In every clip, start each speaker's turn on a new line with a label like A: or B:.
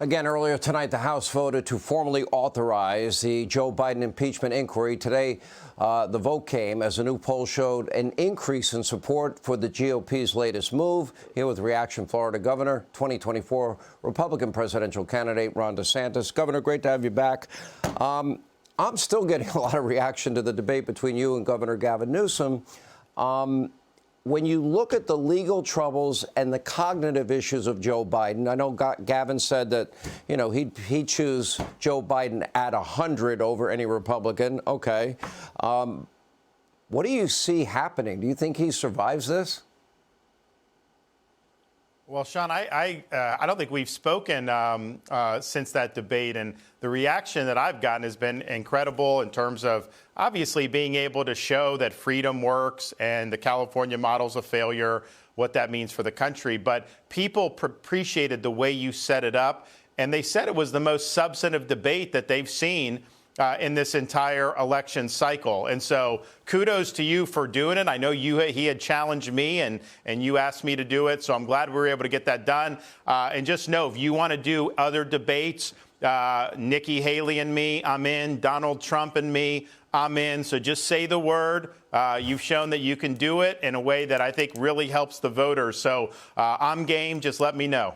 A: Again, earlier tonight, the House voted to formally authorize the Joe Biden impeachment inquiry. Today, the vote came as a new poll showed an increase in support for the GOP's latest move. Here with reaction, Florida Governor, 2024 Republican presidential candidate Ron DeSantis. Governor, great to have you back. I'm still getting a lot of reaction to the debate between you and Governor Gavin Newsom. When you look at the legal troubles and the cognitive issues of Joe Biden, I know Gavin said that, you know, he'd choose Joe Biden at 100 over any Republican. OK. What do you see happening? Do you think he survives this?
B: Well, Sean, I don't think we've spoken since that debate, and the reaction that I've gotten has been incredible in terms of obviously being able to show that freedom works and the California model's a failure, what that means for the country. But people appreciated the way you set it up, and they said it was the most substantive debate that they've seen in this entire election cycle. And so kudos to you for doing it. I know he had challenged me and you asked me to do it. So I'm glad we were able to get that done. And just know, if you want to do other debates, Nikki Haley and me, I'm in. Donald Trump and me, I'm in. So just say the word. You've shown that you can do it in a way that I think really helps the voters. So I'm game. Just let me know.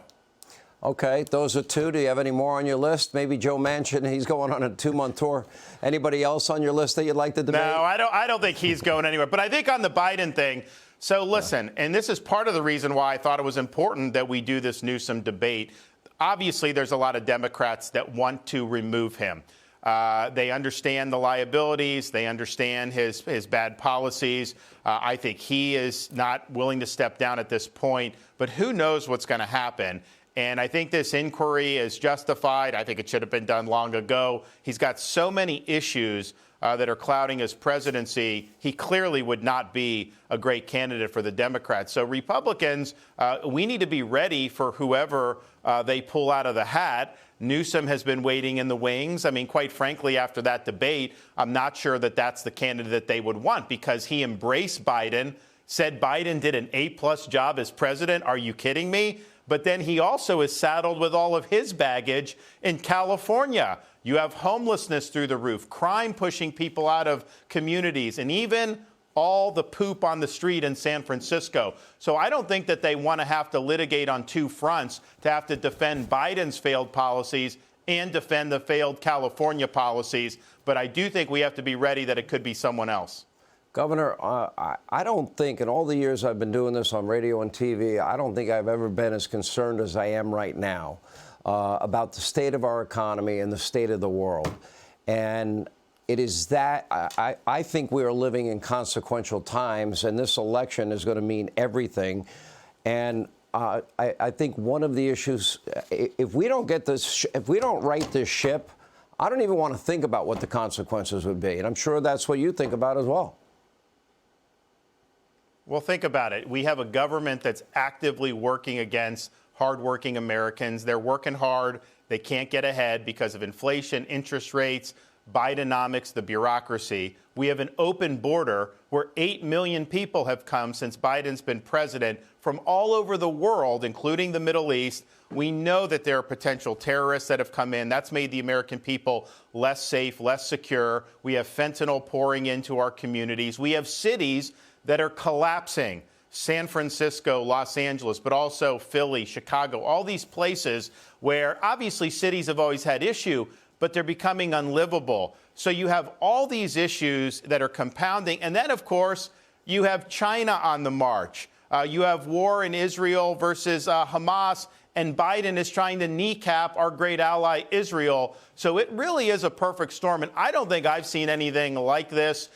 A: OK, those are two. Do you have any more on your list? Maybe Joe Manchin, he's going on a 2-month tour. Anybody else on your list that you'd like to debate?
B: No, I don't think he's going anywhere. But I think on the Biden thing, so listen, and this is part of the reason why I thought it was important that we do this Newsom debate. Obviously, there's a lot of Democrats that want to remove him. They understand the liabilities. They understand his bad policies. I think he is not willing to step down at this point. But who knows what's going to happen? And I think this inquiry is justified. I think it should have been done long ago. He's got so many issues that are clouding his presidency. He clearly would not be a great candidate for the Democrats. So Republicans, we need to be ready for whoever they pull out of the hat. Newsom has been waiting in the wings. I mean, quite frankly, after that debate, I'm not sure that that's the candidate that they would want, because he embraced Biden, said Biden did an A+ job as president. Are you kidding me? But then he also is saddled with all of his baggage in California. You have homelessness through the roof, crime pushing people out of communities, and even all the poop on the street in San Francisco. So I don't think that they want to have to litigate on two fronts, to have to defend Biden's failed policies and defend the failed California policies. But I do think we have to be ready that it could be someone else.
A: Governor, I don't think, in all the years I've been doing this on radio and TV, I don't think I've ever been as concerned as I am right now about the state of our economy and the state of the world. And it is that I think we are living in consequential times, and this election is going to mean everything. And I think one of the issues, if we don't get this, if we don't right this ship, I don't even want to think about what the consequences would be. And I'm sure that's what you think about as well.
B: Well, think about it. We have a government that's actively working against hardworking Americans. They're working hard. They can't get ahead because of inflation, interest rates, Bidenomics, the bureaucracy. We have an open border where 8 million people have come since Biden's been president from all over the world, including the Middle East. We know that there are potential terrorists that have come in. That's made the American people less safe, less secure. We have fentanyl pouring into our communities. We have cities that are collapsing. San Francisco, Los Angeles, but also Philly, Chicago, all these places where obviously cities have always had issue, but they're becoming unlivable. So you have all these issues that are compounding. And then, of course, you have China on the march. You have war in Israel versus Hamas, and Biden is trying to kneecap our great ally, Israel. So it really is a perfect storm. And I don't think I've seen anything like this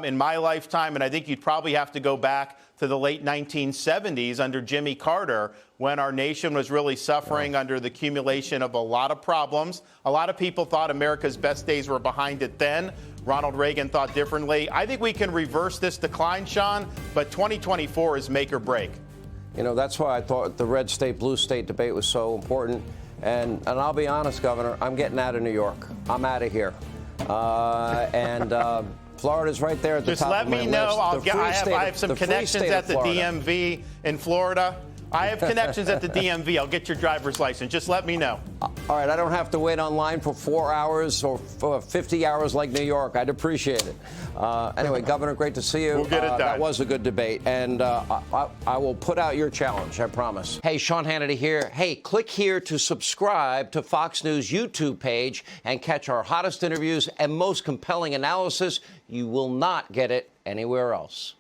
B: in my lifetime. And I think you'd probably have to go back to the late 1970s under Jimmy Carter, when our nation was really suffering under the accumulation of a lot of problems. A lot of people thought America's best days were behind it then. Ronald Reagan thought differently. I think we can reverse this decline, Sean, but 2024 is make or break.
A: You know, that's why I thought the red state, blue state debate was so important. And I'll be honest, Governor, I'm getting out of New York. I'm out of here. Florida's right there at the top of my list.
B: Just let me know. I have some connections at the DMV in Florida. I have connections at the DMV. I'll get your driver's license. Just let me know.
A: All right, I don't have to wait online for 4 hours or for 50 hours like New York. I'd appreciate it. Anyway, Governor, great to see you.
B: We'll get it done.
A: That was a good debate, and I will put out your challenge, I promise. Hey, Sean Hannity here. Hey, click here to subscribe to Fox News YouTube page and catch our hottest interviews and most compelling analysis. You will not get it anywhere else.